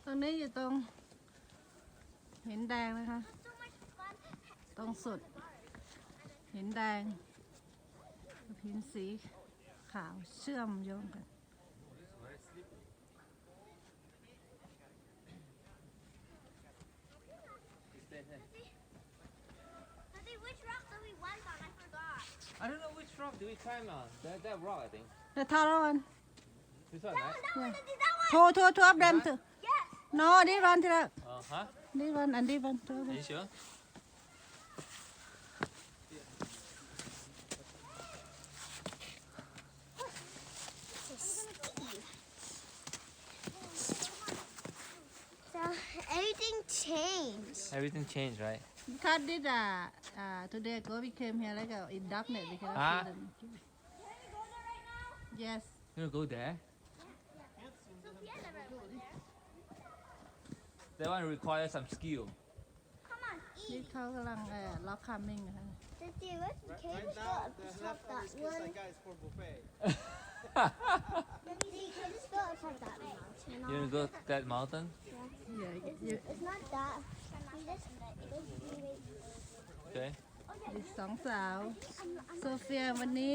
ตรงนี้อยู่ตรงหินแดงนะคะตรงสุดหินแดงกับหินสีขาวเชื่อมโยงกัน Which rock do we went on? I forgot. I don't know which rock do we climb on. That rock, I think. The taller one. This one, That right? one, that one, that one. Two of them too. Yes. No, this one too. Huh? This one and this one too. Are you sure? So everything changed. Everything changed, right? Because this today go we came here like in darkness we cannot Ah. see them. Yes. You wanna go there? Sophia never went there. That one requires some skill. Come on, นี่ eat. เขากำลังล็อกคัมมิ่งนะคะ Daddy, can you just go up top that one? guys for buffet. Daddy, can you just go up top that mountain? You wanna go that mountain? It's not that. You just Okay. อีกสองสาวโซเฟียวันนี้